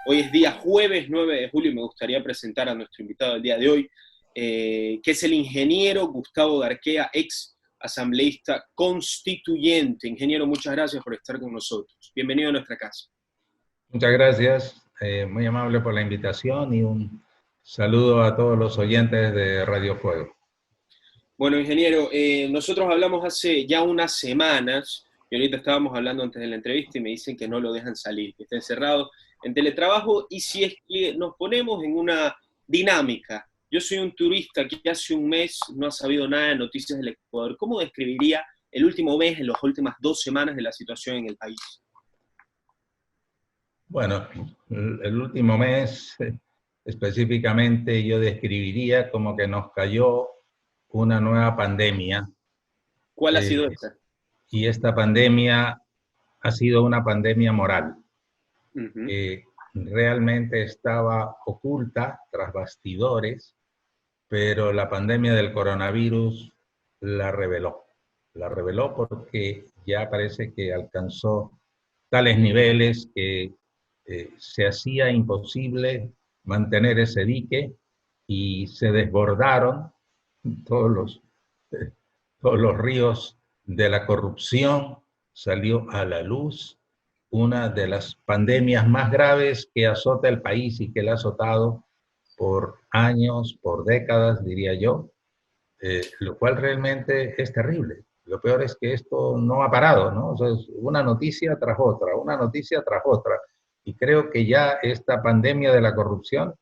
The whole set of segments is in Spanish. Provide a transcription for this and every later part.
Hoy es día jueves 9 de julio y me gustaría presentar a nuestro invitado del día de hoy, que es el ingeniero Gustavo Garquea, ex asambleísta constituyente. Ingeniero, muchas gracias por estar con nosotros. Bienvenido a nuestra casa. Muchas gracias, muy amable por la invitación y un saludo a todos los oyentes de Radio Fuego. Bueno, ingeniero, nosotros hablamos hace ya unas semanas, y ahorita estábamos hablando antes de la entrevista y me dicen que no lo dejan salir, que está encerrado en teletrabajo, y si es que nos ponemos en una dinámica, yo soy un turista que hace un mes no ha sabido nada de noticias del Ecuador, ¿cómo describiría el último mes, en las últimas 2 semanas de la situación en el país? Bueno, el último mes específicamente yo describiría como que nos cayó una nueva pandemia. ¿Cuál ha sido esta? Y esta pandemia ha sido una pandemia moral. Uh-huh. Realmente estaba oculta tras bastidores, pero la pandemia del coronavirus la reveló. La reveló porque ya parece que alcanzó tales niveles que se hacía imposible mantener ese dique y se desbordaron todos los, todos los ríos de la corrupción. Salió a la luz una de las pandemias más graves que azota el país y que la ha azotado por años, por décadas, diría yo, lo cual realmente es terrible. Lo peor es que esto no ha parado, ¿no? O sea, es una noticia tras otra, una noticia tras otra. Y creo que ya esta pandemia de la corrupción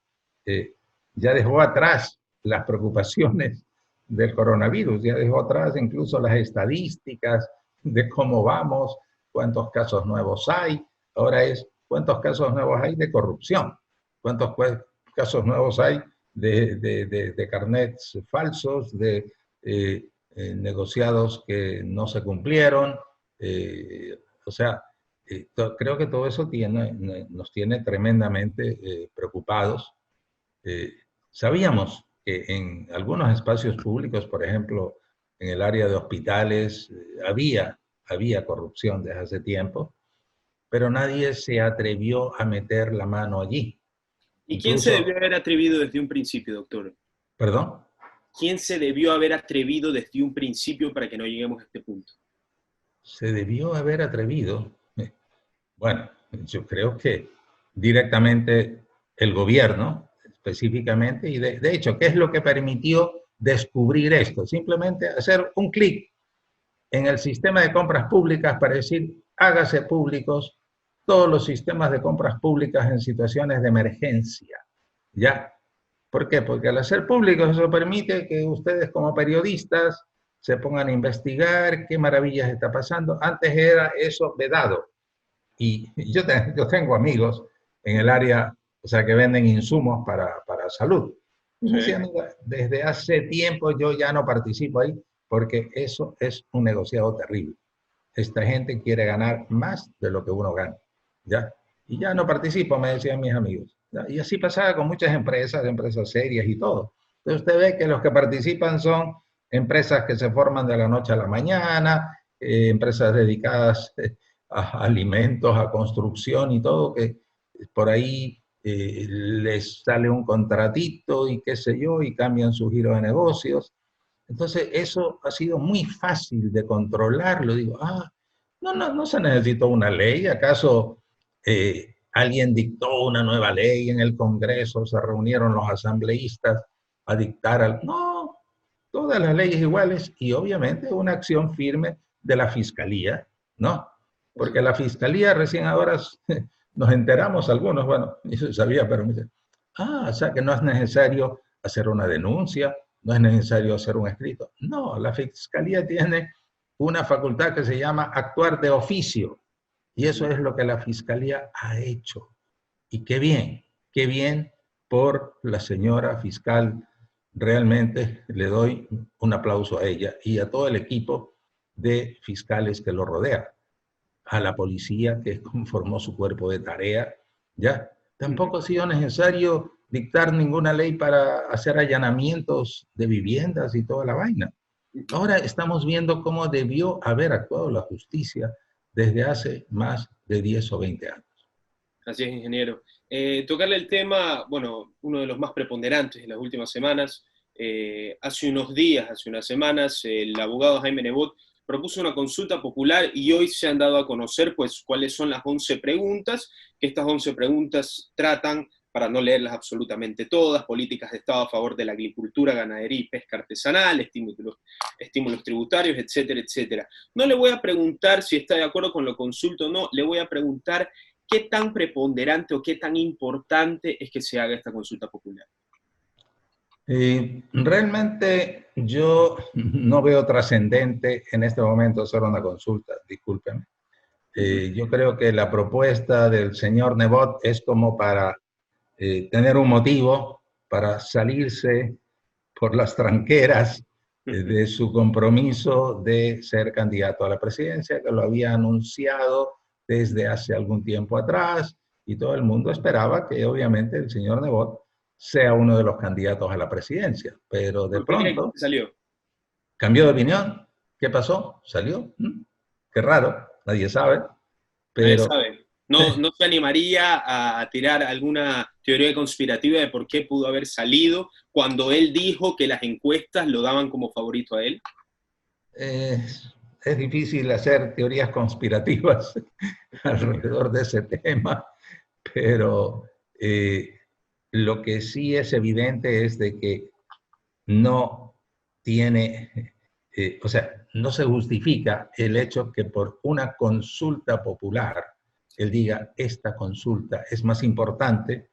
ya dejó atrás las preocupaciones del coronavirus, ya dejó atrás incluso las estadísticas de cómo vamos, cuántos casos nuevos hay. Ahora es cuántos casos nuevos hay de corrupción, cuántos casos nuevos hay de carnets falsos, de negociados que no se cumplieron. O sea, creo que todo eso nos tiene tremendamente preocupados. Sabíamos que en algunos espacios públicos, por ejemplo, en el área de hospitales, había corrupción desde hace tiempo, pero nadie se atrevió a meter la mano allí. ¿Y quién se debió Incluso, haber atrevido desde un principio, doctor? perdón, ¿Quién se debió haber atrevido desde un principio para que no lleguemos a este punto? se debió haber atrevido. Bueno, yo creo que directamente el gobierno, específicamente, y de hecho, ¿qué es lo que permitió descubrir esto? Simplemente hacer un clic en el sistema de compras públicas para decir, hágase públicos todos los sistemas de compras públicas en situaciones de emergencia. ¿Ya? ¿Por qué? Porque al hacer públicos eso permite que ustedes como periodistas se pongan a investigar qué maravillas está pasando. Antes era eso vedado. Y yo tengo amigos en el área, o sea, que venden insumos para salud. Y me Sí. decían, mira, desde hace tiempo yo ya no participo ahí porque eso es un negociado terrible. Esta gente quiere ganar más de lo que uno gana, ¿ya? Y ya no participo, me decían mis amigos. ¿Ya? Y así pasaba con muchas empresas serias y todo. Entonces usted ve que los que participan son empresas que se forman de la noche a la mañana, empresas dedicadas a alimentos, a construcción y todo, que por ahí les sale un contratito y qué sé yo, y cambian su giro de negocios. Entonces, eso ha sido muy fácil de controlarlo. Digo, no se necesitó una ley. ¿Acaso alguien dictó una nueva ley en el Congreso? ¿Se reunieron los asambleístas a dictar algo? No, todas las leyes iguales y obviamente una acción firme de la Fiscalía, ¿no? Porque la Fiscalía recién ahora nos enteramos algunos, bueno, eso sabía, pero me dice, o sea que no es necesario hacer una denuncia, no es necesario hacer un escrito. No, la Fiscalía tiene una facultad que se llama actuar de oficio. Y eso es lo que la Fiscalía ha hecho. Y qué bien por la señora fiscal. Realmente le doy un aplauso a ella y a todo el equipo de fiscales que lo rodea. A la policía que conformó su cuerpo de tarea, ¿ya? Tampoco ha sido necesario dictar ninguna ley para hacer allanamientos de viviendas y toda la vaina. Ahora estamos viendo cómo debió haber actuado la justicia desde hace más de 10 o 20 años. Así es, ingeniero. Tocarle el tema, bueno, uno de los más preponderantes de las últimas semanas. Hace unos días, hace unas semanas, el abogado Jaime Nebot propuso una consulta popular y hoy se han dado a conocer pues cuáles son las 11 preguntas, que estas 11 preguntas tratan, para no leerlas absolutamente todas, políticas de Estado a favor de la agricultura, ganadería y pesca artesanal, estímulos tributarios, etcétera, etcétera. No le voy a preguntar si está de acuerdo con lo consulto o no, le voy a preguntar qué tan preponderante o qué tan importante es que se haga esta consulta popular. Realmente yo no veo trascendente en este momento hacer una consulta, discúlpenme. Yo creo que la propuesta del señor Nebot es como para tener un motivo para salirse por las tranqueras de su compromiso de ser candidato a la presidencia, que lo había anunciado desde hace algún tiempo atrás, y todo el mundo esperaba que obviamente el señor Nebot sea uno de los candidatos a la presidencia, pero de pronto salió. Cambió de opinión. ¿Qué pasó? ¿Salió? Qué raro, nadie sabe. Pero... Nadie sabe. No se animaría a tirar alguna teoría conspirativa de por qué pudo haber salido cuando él dijo que las encuestas lo daban como favorito a él. Es difícil hacer teorías conspirativas alrededor de ese tema, pero lo que sí es evidente es de que no tiene, o sea, no se justifica el hecho que por una consulta popular él diga, esta consulta es más importante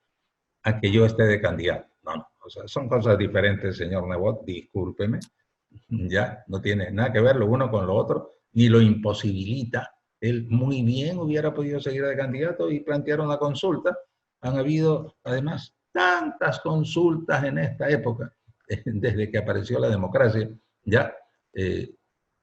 a que yo esté de candidato. No, o sea, son cosas diferentes, señor Nebot, discúlpeme, ya no tiene nada que ver lo uno con lo otro, ni lo imposibilita. Él muy bien hubiera podido seguir de candidato y plantear una consulta. Han habido, además, tantas consultas en esta época, desde que apareció la democracia, ya,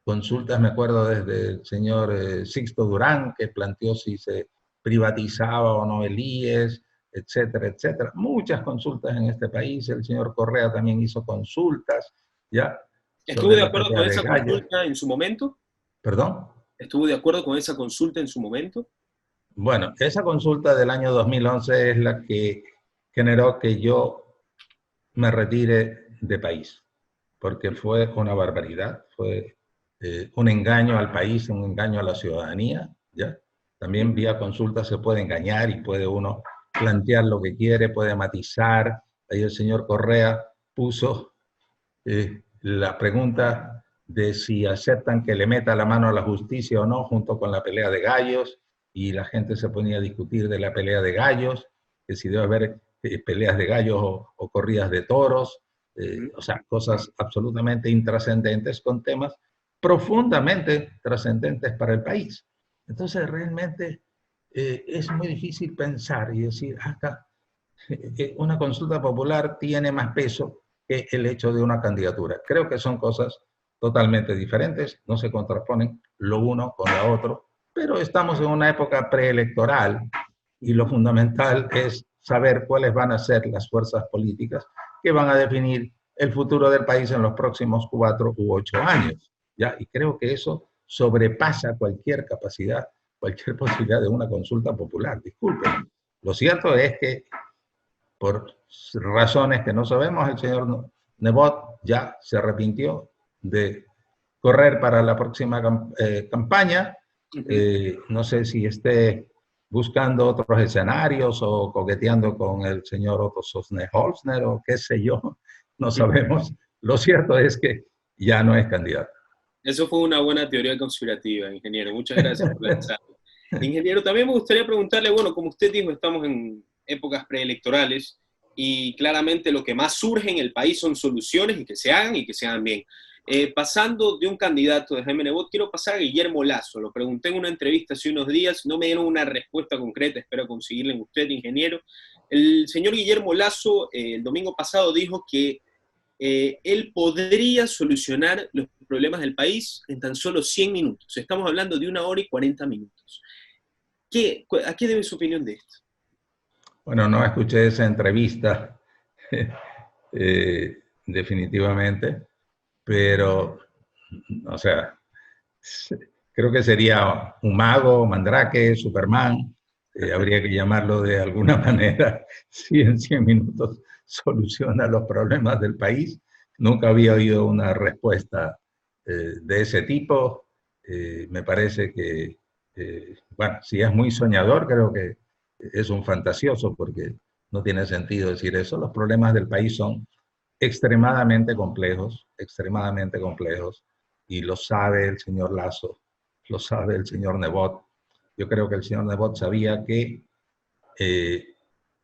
consultas, me acuerdo desde el señor Sixto Durán, que planteó si se privatizaba o no el IES, etcétera, etcétera. Muchas consultas en este país, el señor Correa también hizo consultas, ¿ya? ¿Estuvo de acuerdo con esa consulta en su momento? ¿Perdón? ¿Estuvo de acuerdo con esa consulta en su momento? Bueno, esa consulta del año 2011 es la que generó que yo me retire de país, porque fue una barbaridad, fue un engaño al país, un engaño a la ciudadanía, ¿ya? También vía consulta se puede engañar y puede uno plantear lo que quiere, puede matizar. Ahí el señor Correa puso la pregunta de si aceptan que le meta la mano a la justicia o no, junto con la pelea de gallos, y la gente se ponía a discutir de la pelea de gallos, que si debe haber peleas de gallos o corridas de toros, o sea, cosas absolutamente intrascendentes con temas profundamente trascendentes para el país. Entonces, realmente es muy difícil pensar y decir, acá, una consulta popular tiene más peso que el hecho de una candidatura. Creo que son cosas totalmente diferentes, no se contraponen lo uno con lo otro, pero estamos en una época preelectoral y lo fundamental es saber cuáles van a ser las fuerzas políticas que van a definir el futuro del país en los próximos 4 u 8 años. ¿Ya? Y creo que eso sobrepasa cualquier capacidad, cualquier posibilidad de una consulta popular. Disculpen. Lo cierto es que por razones que no sabemos, el señor Nebot ya se arrepintió de correr para la próxima campaña. No sé si esté buscando otros escenarios o coqueteando con el señor Otto Sosne-Holzner o qué sé yo, no sabemos. Lo cierto es que ya no es candidato. Eso fue una buena teoría conspirativa, ingeniero. Muchas gracias por lanzarlo. Ingeniero, también me gustaría preguntarle, bueno, como usted dijo, estamos en épocas preelectorales y claramente lo que más surge en el país son soluciones y que se hagan bien. Pasando de un candidato de Jaime Nebot, quiero pasar a Guillermo Lasso. Lo pregunté en una entrevista hace unos días, no me dieron una respuesta concreta, espero conseguirla en usted, ingeniero. El señor Guillermo Lasso el domingo pasado dijo que él podría solucionar los problemas del país en tan solo 100 minutos. Estamos hablando de 1 hora y 40 minutos. ¿A qué debe su opinión de esto? Bueno, no escuché esa entrevista, definitivamente, pero, o sea, creo que sería un mago, Mandrake, Superman, habría que llamarlo de alguna manera, si en 100 minutos soluciona los problemas del país. Nunca había oído una respuesta de ese tipo. Me parece que, bueno, si es muy soñador, creo que es un fantasioso, porque no tiene sentido decir eso. Los problemas del país son extremadamente complejos, y lo sabe el señor Lasso, lo sabe el señor Nebot. Yo creo que el señor Nebot sabía que eh,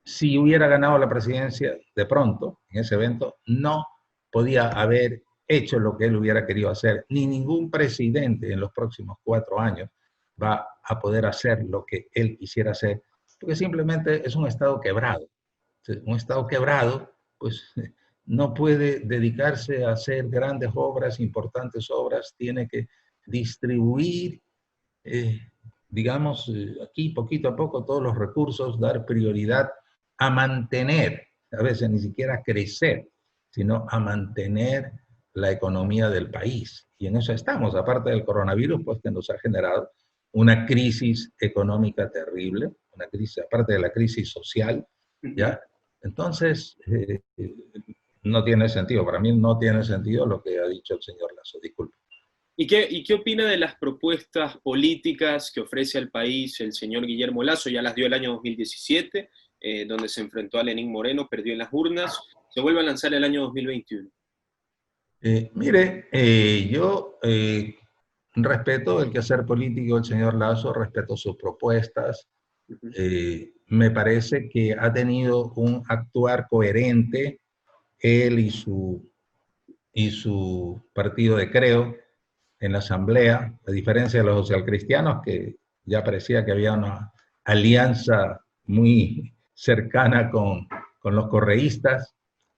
si hubiera ganado la presidencia de pronto, en ese evento, no podía haber hecho lo que él hubiera querido hacer, ni ningún presidente en los próximos 4 años va a poder hacer lo que él quisiera hacer, porque simplemente es un Estado quebrado. Un Estado quebrado, pues no puede dedicarse a hacer grandes obras, importantes obras, tiene que distribuir, eh, digamos, aquí poquito a poco todos los recursos, dar prioridad a mantener, a veces ni siquiera crecer, sino a mantener la economía del país. Y en eso estamos, aparte del coronavirus, pues que nos ha generado una crisis económica terrible, una crisis, aparte de la crisis social, ¿ya? Entonces, no tiene sentido, para mí no tiene sentido lo que ha dicho el señor Lasso, disculpe. ¿Y qué opina de las propuestas políticas que ofrece al país el señor Guillermo Lasso? Ya las dio el año 2017, donde se enfrentó a Lenín Moreno, perdió en las urnas, se vuelve a lanzar el año 2021. Mire, yo respeto el quehacer político del señor Lasso, respeto sus propuestas. Me parece que ha tenido un actuar coherente él y su partido de Creo en la Asamblea, a diferencia de los socialcristianos, que ya parecía que había una alianza muy cercana con los correístas.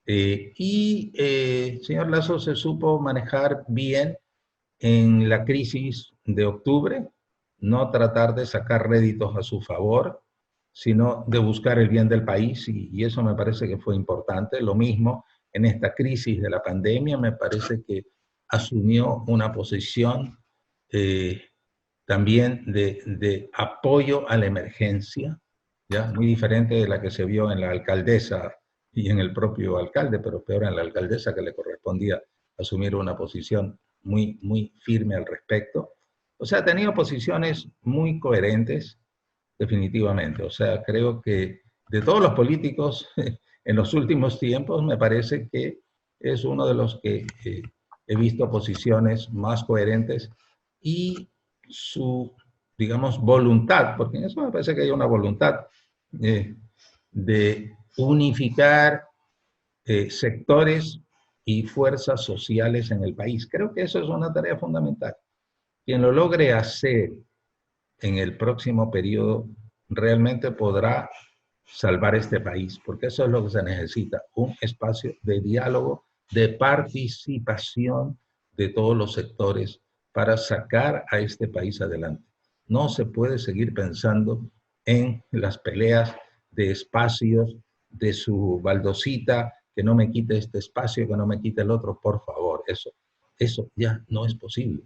Señor Lasso se supo manejar bien en la crisis de octubre, no tratar de sacar réditos a su favor, sino de buscar el bien del país, y eso me parece que fue importante. Lo mismo en esta crisis de la pandemia, me parece que asumió una posición eh, también de apoyo a la emergencia, ¿ya? Muy diferente de la que se vio en la alcaldesa y en el propio alcalde, pero peor en la alcaldesa, que le correspondía asumir una posición muy firme al respecto. O sea, ha tenido posiciones muy coherentes, definitivamente. O sea, creo que de todos los políticos en los últimos tiempos, me parece que es uno de los que he visto posiciones más coherentes, y su, digamos, voluntad, porque en eso me parece que hay una voluntad eh, de unificar sectores y fuerzas sociales en el país. Creo que eso es una tarea fundamental. Quien lo logre hacer en el próximo periodo realmente podrá salvar este país, porque eso es lo que se necesita, un espacio de diálogo, de participación de todos los sectores para sacar a este país adelante. No se puede seguir pensando en las peleas de espacios, de su baldosita, que no me quite este espacio, que no me quite el otro, por favor. Eso ya no es posible.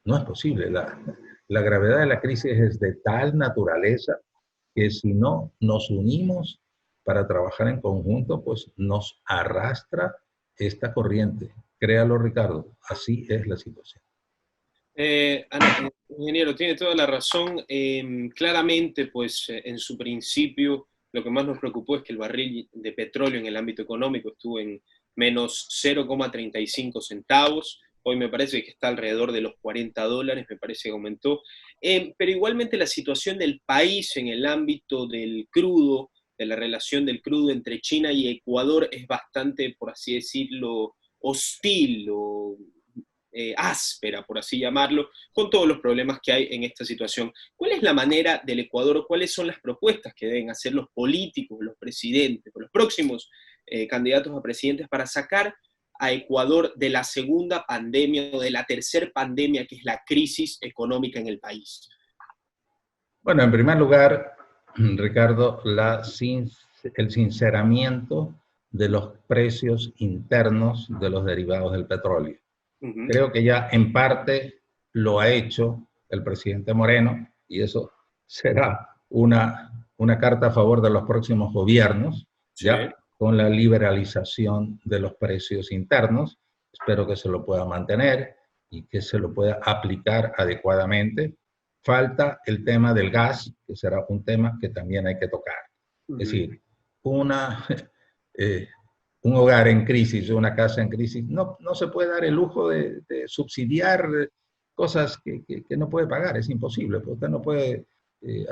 No es posible. La gravedad de la crisis es de tal naturaleza que si no nos unimos para trabajar en conjunto, pues nos arrastra esta corriente. Créalo, Ricardo, así es la situación. Ingeniero, tiene toda la razón. Claramente, pues en su principio, lo que más nos preocupó es que el barril de petróleo en el ámbito económico estuvo en menos 0,35 centavos. Hoy me parece que está alrededor de los $40, me parece que aumentó. Pero igualmente la situación del país en el ámbito del crudo, de la relación del crudo entre China y Ecuador, es bastante, por así decirlo, hostil o áspera, por así llamarlo, con todos los problemas que hay en esta situación. ¿Cuál es la manera del Ecuador o cuáles son las propuestas que deben hacer los políticos, los presidentes, los próximos candidatos a presidentes para sacar a Ecuador de la segunda pandemia o de la tercera pandemia, que es la crisis económica en el país? Bueno, en primer lugar, Ricardo, el sinceramiento de los precios internos de los derivados del petróleo. Creo que ya en parte lo ha hecho el presidente Moreno, y eso será una una carta a favor de los próximos gobiernos, Sí. ¿ya? Con la liberalización de los precios internos. Espero que se lo pueda mantener y que se lo pueda aplicar adecuadamente. Falta el tema del gas, que será un tema que también hay que tocar. Es decir, un hogar en crisis, una casa en crisis, no se puede dar el lujo de subsidiar cosas que no puede pagar, es imposible. Usted no puede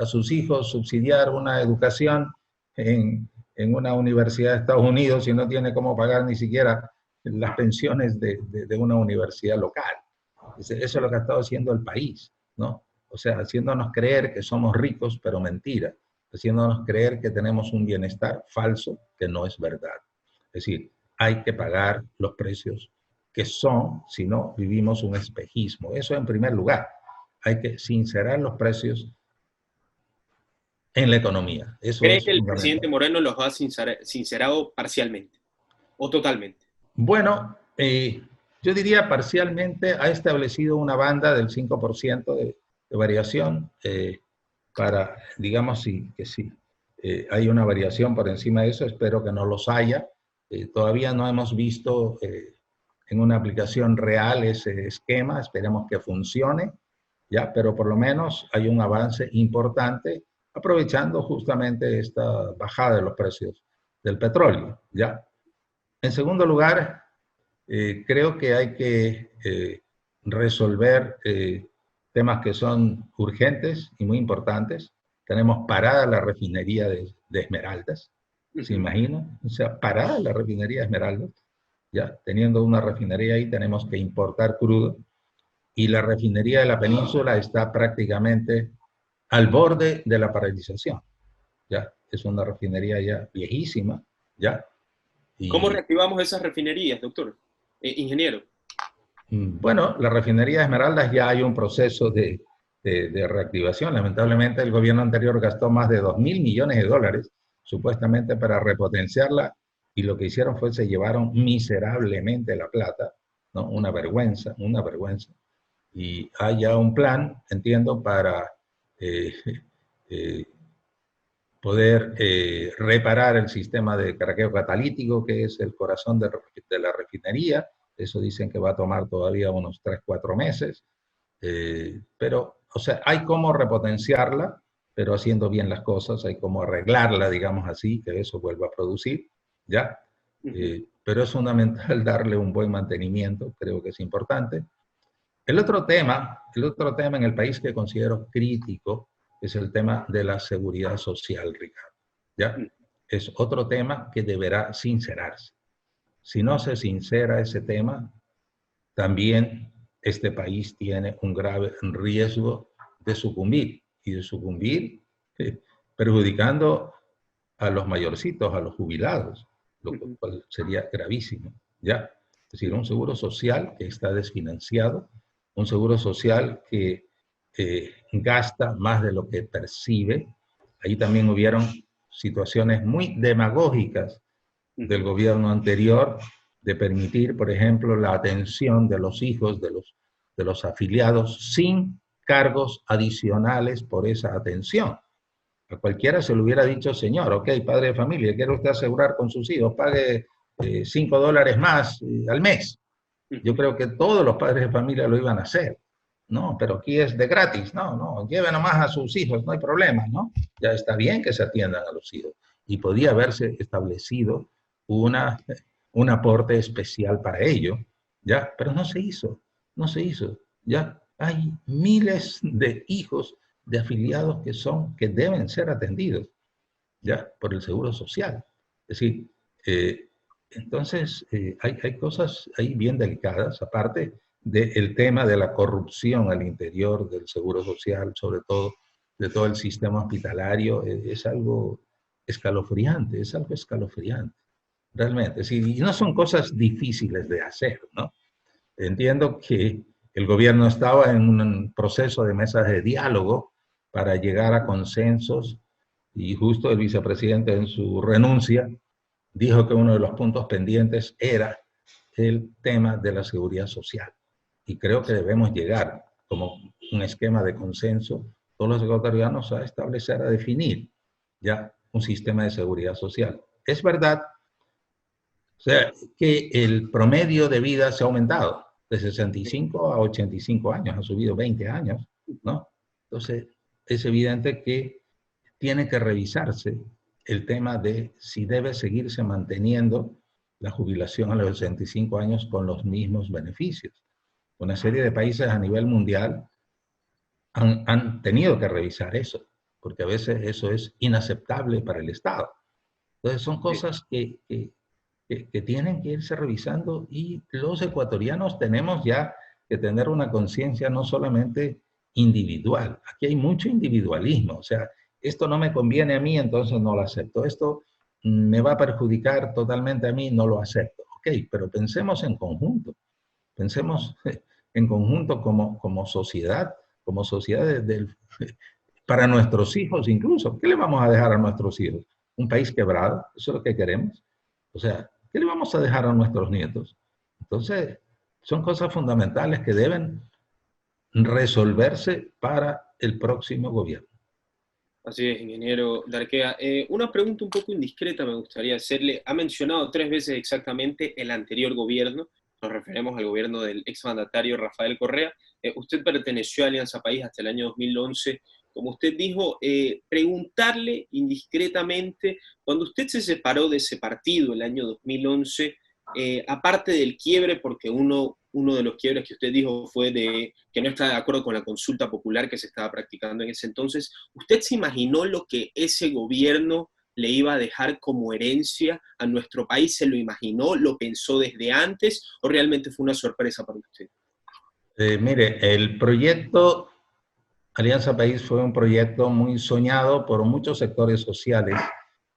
a sus hijos subsidiar una educación en una universidad de Estados Unidos si no tiene cómo pagar ni siquiera las pensiones de una universidad local. Eso es lo que ha estado haciendo el país, ¿no? O sea, haciéndonos creer que somos ricos, pero mentira. Haciéndonos creer que tenemos un bienestar falso, que no es verdad. Es decir, hay que pagar los precios que son, si no, vivimos un espejismo. Eso en primer lugar. Hay que sincerar los precios en la economía. Eso ¿Cree es que el fundamental. presidente Moreno los ha sincerado parcialmente o totalmente? Bueno, yo diría parcialmente ha establecido una banda del 5% de variación para, digamos, que sí, hay una variación por encima de eso, espero que no los haya. Todavía no hemos visto en una aplicación real ese esquema, esperemos que funcione, ¿ya? Pero por lo menos hay un avance importante aprovechando justamente esta bajada de los precios del petróleo, ¿ya? En segundo lugar, creo que hay que resolver temas que son urgentes y muy importantes. Tenemos parada la refinería de Esmeraldas, ¿se imagina? O sea, parada la refinería de Esmeraldas. Ya, teniendo una refinería ahí, tenemos que importar crudo. Y la refinería de la península está prácticamente al borde de la paralización. Ya, es una refinería ya viejísima, ya. ¿Cómo Y reactivamos esas refinerías, doctor? Ingeniero. bueno, la refinería de Esmeraldas ya hay un proceso de reactivación. Lamentablemente el gobierno anterior gastó más de 2.000 millones de dólares supuestamente para repotenciarla y lo que hicieron fue se llevaron miserablemente la plata, ¿no? Una vergüenza, una vergüenza. Y hay ya un plan, entiendo, para eh, eh, poder reparar el sistema de craqueo catalítico, que es el corazón de la refinería. Eso dicen que va a tomar todavía unos 3, 4 meses. Pero, o sea, hay cómo repotenciarla, pero haciendo bien las cosas, hay cómo arreglarla, digamos así, que eso vuelva a producir, ¿ya? Pero es fundamental darle un buen mantenimiento, creo que es importante. El otro tema en el país que considero crítico es el tema de la seguridad social, Ricardo, ¿ya? Es otro tema que deberá sincerarse. Si no se sincera ese tema, también este país tiene un grave riesgo de sucumbir, y de sucumbir perjudicando a los mayorcitos, a los jubilados, lo cual sería gravísimo, ¿ya? Es decir, un seguro social que está desfinanciado, un seguro social que gasta más de lo que percibe. Ahí también hubieron situaciones muy demagógicas del gobierno anterior de permitir, por ejemplo, la atención de los hijos de los afiliados sin cargos adicionales por esa atención. A cualquiera se le hubiera dicho, señor, ok, padre de familia, quiere usted asegurar con sus hijos, pague $5 más al mes. Yo creo que todos los padres de familia lo iban a hacer. No, pero aquí es de gratis. No, lleven nomás a sus hijos, no hay problema, ¿no? Ya está bien que se atiendan a los hijos. Y podía haberse establecido un aporte especial para ello, ¿ya? Pero no se hizo, no se hizo, ¿ya? Hay miles de hijos de afiliados que deben ser atendidos, ¿ya? Por el Seguro Social. Es decir, entonces hay cosas ahí bien delicadas, aparte del tema de la corrupción al interior del Seguro Social, sobre todo de todo el sistema hospitalario, es algo escalofriante, es algo escalofriante, realmente. Sí, y no son cosas difíciles de hacer, ¿no? Entiendo que el gobierno estaba en un proceso de mesas de diálogo para llegar a consensos y justo el vicepresidente en su renuncia dijo que uno de los puntos pendientes era el tema de la seguridad social. Y creo que debemos llegar como un esquema de consenso todos los ecuatorianos a establecer, a definir ya un sistema de seguridad social. Es verdad, o sea, que el promedio de vida se ha aumentado de 65 a 85 años, ha subido 20 años, ¿no? Entonces, es evidente que tiene que revisarse el tema de si debe seguirse manteniendo la jubilación a los 65 años con los mismos beneficios. Una serie de países a nivel mundial han tenido que revisar eso, porque a veces eso es inaceptable para el Estado. Entonces son cosas que tienen que irse revisando y los ecuatorianos tenemos ya que tener una conciencia no solamente individual. Aquí hay mucho individualismo, o sea, esto no me conviene a mí, entonces no lo acepto. Esto me va a perjudicar totalmente a mí, no lo acepto. Ok, pero pensemos en conjunto. Pensemos en conjunto como sociedad para nuestros hijos incluso. ¿Qué le vamos a dejar a nuestros hijos? ¿Un país quebrado? ¿Eso es lo que queremos? O sea, ¿qué le vamos a dejar a nuestros nietos? Entonces, son cosas fundamentales que deben resolverse para el próximo gobierno. Así es, ingeniero Darquea. Una pregunta un poco indiscreta me gustaría hacerle. Ha mencionado 3 veces exactamente el anterior gobierno. Nos referimos al gobierno del exmandatario Rafael Correa. Usted perteneció a Alianza País hasta el año 2011. Como usted dijo, preguntarle indiscretamente, cuando usted se separó de ese partido el año 2011, aparte del quiebre, porque uno de los quiebres que usted dijo fue de que no está de acuerdo con la consulta popular que se estaba practicando en ese entonces, ¿usted se imaginó lo que ese gobierno le iba a dejar como herencia a nuestro país? ¿Se lo imaginó? ¿Lo pensó desde antes? ¿O realmente fue una sorpresa para usted? Mire, el proyecto Alianza País fue un proyecto muy soñado por muchos sectores sociales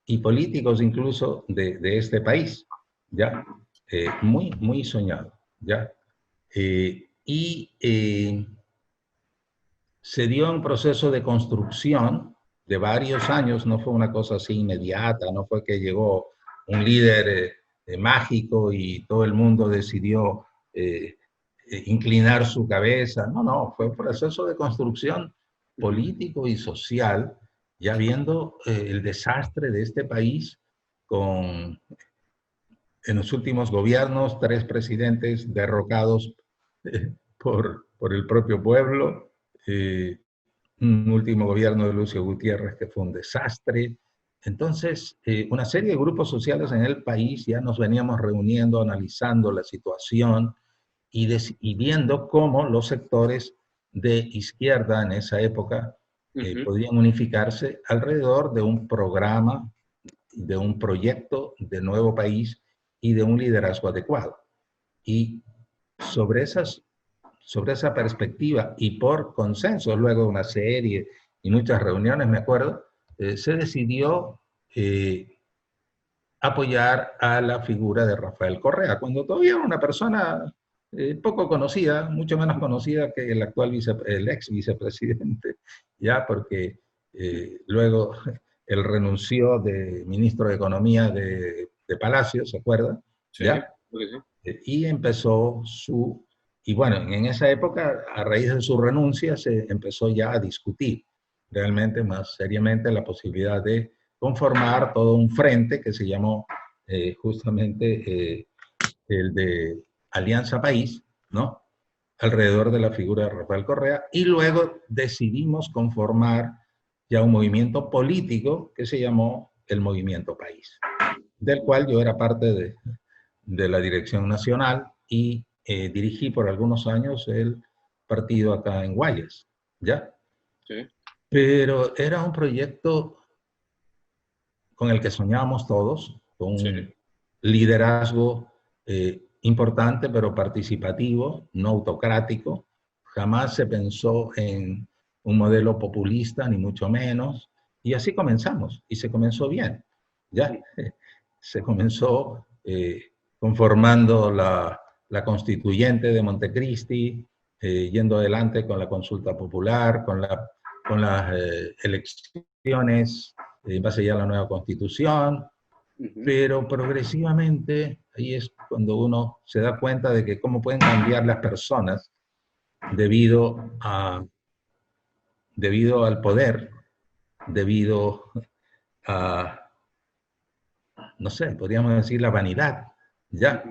y políticos incluso de este país, ¿ya? Muy soñado, ¿ya? Se dio un proceso de construcción de varios años, no fue una cosa así inmediata, no fue que llegó un líder mágico y todo el mundo decidió inclinar su cabeza, no, fue un proceso de construcción político y social, ya viendo el desastre de este país con, en los últimos gobiernos, 3 presidentes derrocados por el propio pueblo, un último gobierno de Lucio Gutiérrez que fue un desastre. Entonces, una serie de grupos sociales en el país ya nos veníamos reuniendo, analizando la situación y viendo cómo los sectores de izquierda en esa época podían unificarse alrededor de un programa, de un proyecto de nuevo país y de un liderazgo adecuado. Y sobre esa perspectiva y por consenso, luego de una serie y muchas reuniones, me acuerdo, se decidió apoyar a la figura de Rafael Correa, cuando todavía era una persona poco conocida, mucho menos conocida que el actual el ex vicepresidente, ya porque luego él renunció de ministro de Economía de Palacio, ¿se acuerda? Sí, ¿Ya? sí. Y empezó y bueno, en esa época, a raíz de su renuncia, se empezó ya a discutir realmente más seriamente la posibilidad de conformar todo un frente que se llamó justamente el de Alianza País, ¿no? Alrededor de la figura de Rafael Correa, y luego decidimos conformar ya un movimiento político que se llamó el Movimiento País, del cual yo era parte de la dirección nacional y dirigí por algunos años el partido acá en Guayas, ¿ya? Sí. Pero era un proyecto con el que soñábamos todos, con Sí. un liderazgo importante pero participativo, no autocrático. Jamás se pensó en un modelo populista, ni mucho menos. Y así comenzamos, y se comenzó bien. Ya se comenzó conformando la constituyente de Montecristi, yendo adelante con la consulta popular, con las elecciones en base ya a la nueva constitución, pero progresivamente ahí es cuando uno se da cuenta de que cómo pueden cambiar las personas debido al poder, debido a, no sé, podríamos decir la vanidad, ¿ya?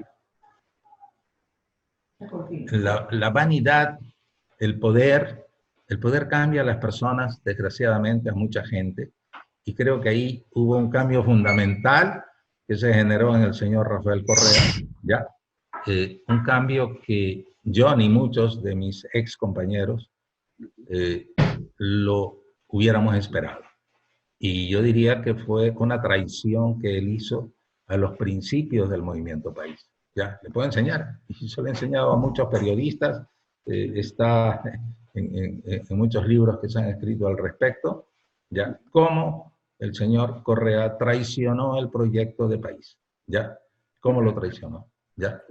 La vanidad, el poder, el poder cambia a las personas, desgraciadamente, a mucha gente, y creo que ahí hubo un cambio fundamental que se generó en el señor Rafael Correa, ¿ya? Un cambio que yo ni muchos de mis ex compañeros lo hubiéramos esperado. Y yo diría que fue una traición que él hizo a los principios del movimiento país. Ya, le puedo enseñar. Y yo le he enseñado a muchos periodistas, está en muchos libros que se han escrito al respecto, ya, cómo el señor Correa traicionó el proyecto de país, ya, cómo lo traicionó, ya.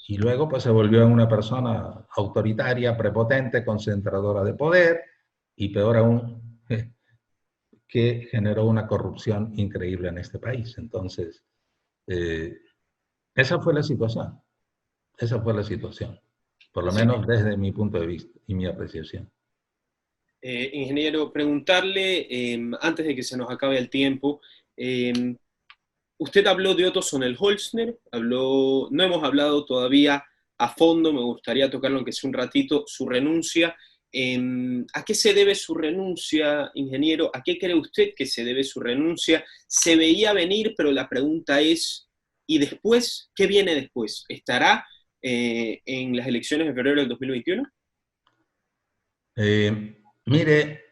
Y luego pues se volvió una persona autoritaria, prepotente, concentradora de poder, y peor aún, que generó una corrupción increíble en este país. Entonces, esa fue la situación. Esa fue la situación. Por lo menos desde mi punto de vista y mi apreciación. Ingeniero, preguntarle, antes de que se nos acabe el tiempo, usted habló de Otto Sonnenholzner, no hemos hablado todavía a fondo, me gustaría tocarlo aunque sea un ratito, su renuncia. ¿A qué se debe su renuncia, ingeniero? ¿A qué cree usted que se debe su renuncia? Se veía venir, pero la pregunta es, ¿y después? ¿Qué viene después? ¿Estará en las elecciones de febrero del 2021? Mire,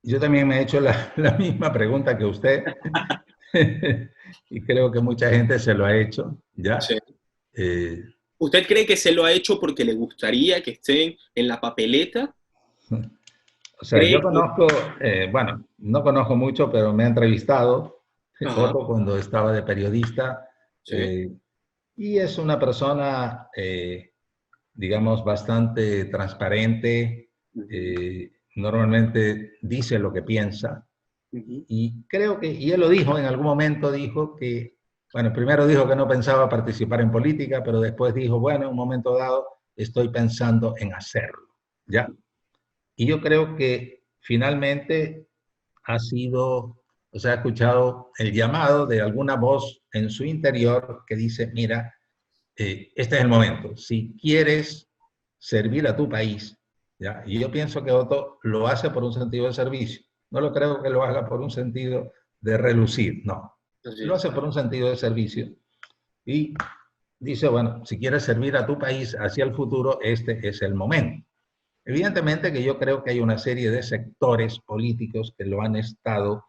yo también me he hecho la misma pregunta que usted y creo que mucha gente se lo ha hecho, ¿ya? Sí. Eh, ¿Usted cree que se lo ha hecho porque le gustaría que estén en la papeleta? O sea, yo conozco, bueno, no conozco mucho, pero me ha entrevistado Otto cuando estaba de periodista, sí. Y es una persona, digamos, bastante transparente, normalmente dice lo que piensa, y creo que, y él lo dijo en algún momento, dijo que, bueno, primero dijo que no pensaba participar en política, pero después dijo, bueno, en un momento dado estoy pensando en hacerlo, ¿ya? Y yo creo que finalmente ha sido, o sea, ha escuchado el llamado de alguna voz en su interior que dice, mira, este es el momento. Si quieres servir a tu país, ¿ya? Y yo pienso que Otto lo hace por un sentido de servicio. No lo creo que lo haga por un sentido de relucir, no. Lo hace por un sentido de servicio. Y dice, bueno, si quieres servir a tu país hacia el futuro, este es el momento. Evidentemente que yo creo que hay una serie de sectores políticos que lo han estado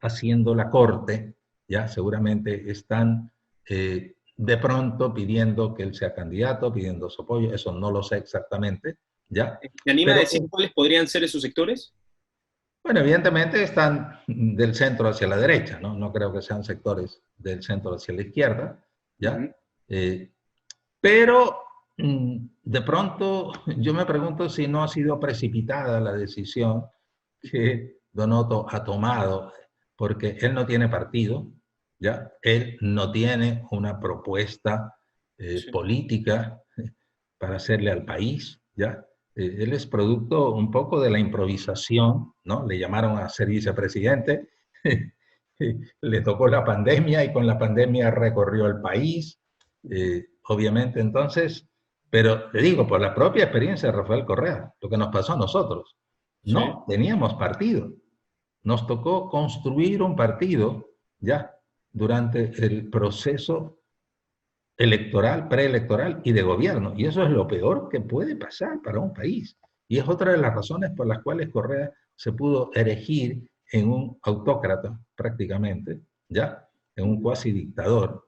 haciendo la corte, ya seguramente están de pronto pidiendo que él sea candidato, pidiendo su apoyo, eso no lo sé exactamente, ¿ya? ¿Se anima a Pero, decir cuáles podrían ser esos sectores? bueno, evidentemente están del centro hacia la derecha, ¿no? No creo que sean sectores del centro hacia la izquierda, ¿ya? Pero de pronto yo me pregunto si no ha sido precipitada la decisión que Don Otto ha tomado, porque él no tiene partido, ¿ya? Él no tiene una propuesta política para hacerle al país, ¿ya? Él es producto un poco de la improvisación, ¿no? Le llamaron a ser vicepresidente, le tocó la pandemia y con la pandemia recorrió el país, obviamente, entonces, pero le digo, por la propia experiencia de Rafael Correa, lo que nos pasó a nosotros, no teníamos partido. Nos tocó construir un partido ya durante el proceso electoral, preelectoral y de gobierno. Y eso es lo peor que puede pasar para un país. Y es otra de las razones por las cuales Correa se pudo erigir en un autócrata prácticamente, ya, en un cuasi dictador,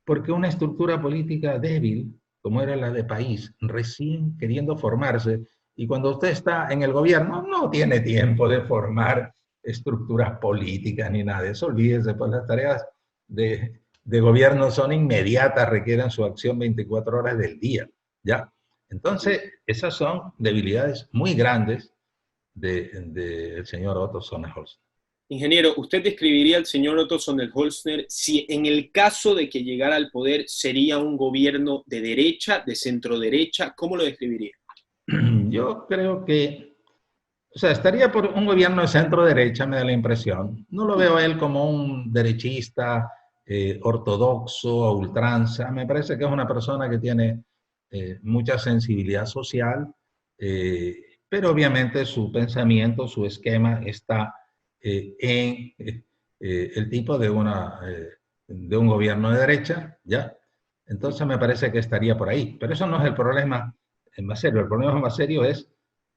porque una estructura política débil, como era la de país, recién queriendo formarse, y cuando usted está en el gobierno no tiene tiempo de formar estructuras políticas ni nada de eso, olvídese, pues las tareas de gobierno son inmediatas, requieren su acción 24 horas del día, ¿ya? Entonces, esas son debilidades muy grandes del señor Otto Sonnenholz. Ingeniero, ¿usted describiría al señor Otto Sonnenholzner si en el caso de que llegara al poder sería un gobierno de derecha, de centro derecha? ¿Cómo lo describiría? Yo creo que O sea, estaría por un gobierno de centro derecha, me da la impresión. No lo veo a él como un derechista ortodoxo a ultranza. Me parece que es una persona que tiene mucha sensibilidad social, pero obviamente su pensamiento, su esquema está en el tipo de un gobierno de derecha, ¿ya? Entonces me parece que estaría por ahí. Pero eso no es el problema más serio. El problema más serio es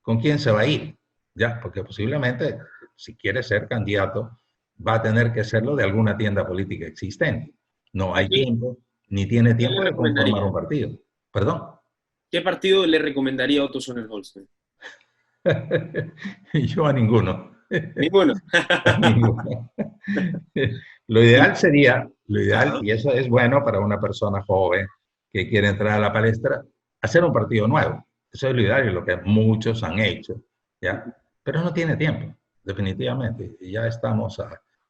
con quién se va a ir, ¿ya? Porque posiblemente, si quiere ser candidato, va a tener que serlo de alguna tienda política existente. No hay tiempo, ni tiene ¿Qué le tiempo de conformar recomendaría? un partido. ¿Perdón? ¿Qué partido le recomendaría a Otto Sonnenholster? Yo a ninguno. Ninguno. A ninguno. Lo ideal sería, lo ideal, y eso es bueno para una persona joven que quiere entrar a la palestra, hacer un partido nuevo. Eso es lo ideal y lo que muchos han hecho, ¿ya? Pero no tiene tiempo, definitivamente. Y ya estamos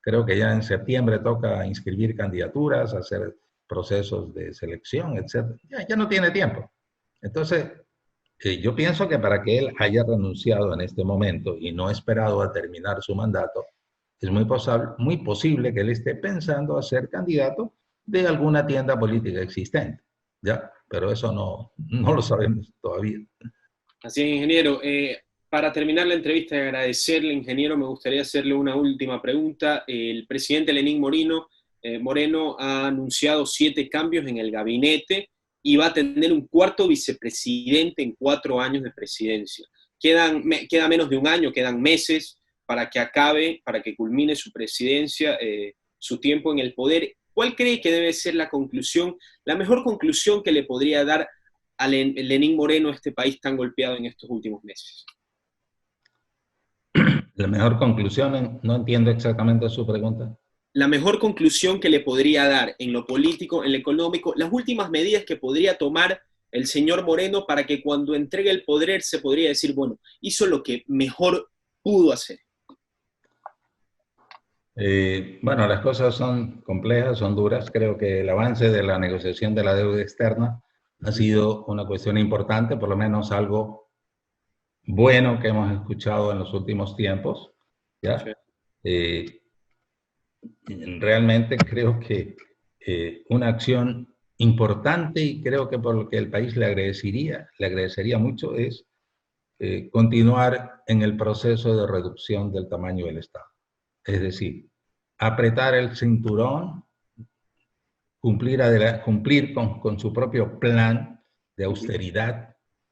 creo que ya en septiembre toca inscribir candidaturas, hacer procesos de selección, etc. Ya no tiene tiempo. Entonces, yo pienso que para que él haya renunciado en este momento y no esperado a terminar su mandato, es muy posible que él esté pensando a ser candidato de alguna tienda política existente, ¿ya? Pero eso no lo sabemos todavía. Así es, ingeniero. Para terminar la entrevista y agradecerle, ingeniero, me gustaría hacerle una última pregunta. El presidente Lenín Moreno ha anunciado 7 cambios en el gabinete y va a tener un cuarto vicepresidente en 4 años de presidencia. Queda menos de un año, quedan meses para que acabe, para que culmine su presidencia, su tiempo en el poder. ¿Cuál cree que debe ser la conclusión, la mejor conclusión que le podría dar a Lenín Moreno a este país tan golpeado en estos últimos meses? La mejor conclusión, no entiendo exactamente su pregunta. La mejor conclusión que le podría dar en lo político, en lo económico, las últimas medidas que podría tomar el señor Moreno para que cuando entregue el poder se podría decir, bueno, hizo lo que mejor pudo hacer. Bueno, las cosas son complejas, son duras. Creo que el avance de la negociación de la deuda externa ha sido una cuestión importante, por lo menos algo bueno que hemos escuchado en los últimos tiempos, Sí. ¿ya? Realmente creo que una acción importante y creo que por lo que el país le agradecería mucho es continuar en el proceso de reducción del tamaño del Estado. Es decir, apretar el cinturón, cumplir con su propio plan de austeridad,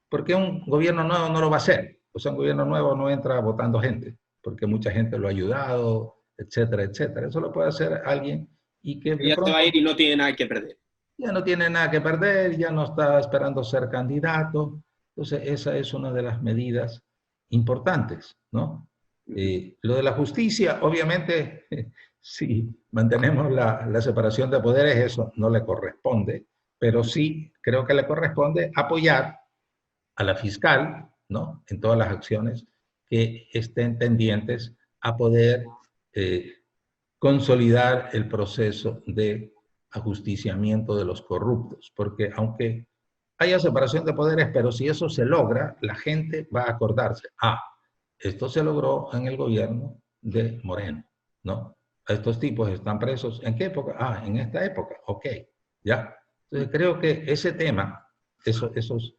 porque un gobierno nuevo no lo va a hacer. O sea, un gobierno nuevo no entra votando gente, porque mucha gente lo ha ayudado, etcétera, etcétera. Eso lo puede hacer alguien y que de Ya se va a ir pronto y no tiene nada que perder. ya no tiene nada que perder, ya no está esperando ser candidato. Entonces, esa es una de las medidas importantes, ¿no? Lo de la justicia, obviamente, si mantenemos la separación de poderes, eso no le corresponde, pero sí creo que le corresponde apoyar a la fiscal, ¿no? En todas las acciones que estén tendientes a poder eh, consolidar el proceso de ajusticiamiento de los corruptos, porque aunque haya separación de poderes, pero si eso se logra, la gente va a acordarse, esto se logró en el gobierno de Moreno, ¿no? Estos tipos están presos, ¿en qué época? En esta época, ok, ya. Entonces creo que ese tema, esos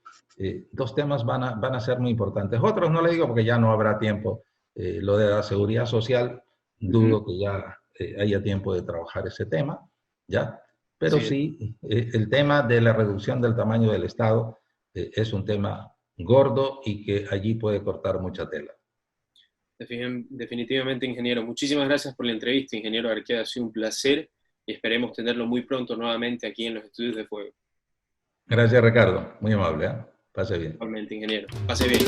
dos temas van a ser muy importantes. Otros no le digo porque ya no habrá tiempo. Lo de la seguridad social, dudo que ya haya tiempo de trabajar ese tema, ¿ya? Pero Sí, sí, el tema de la reducción del tamaño del Estado es un tema gordo y que allí puede cortar mucha tela. definitivamente, ingeniero. Muchísimas gracias por la entrevista, ingeniero Arqueda. Ha sido un placer y esperemos tenerlo muy pronto nuevamente aquí en los estudios de Fuego. Gracias, Ricardo. Muy amable, ¿eh? Pase bien. Igualmente, ingeniero. Pase bien.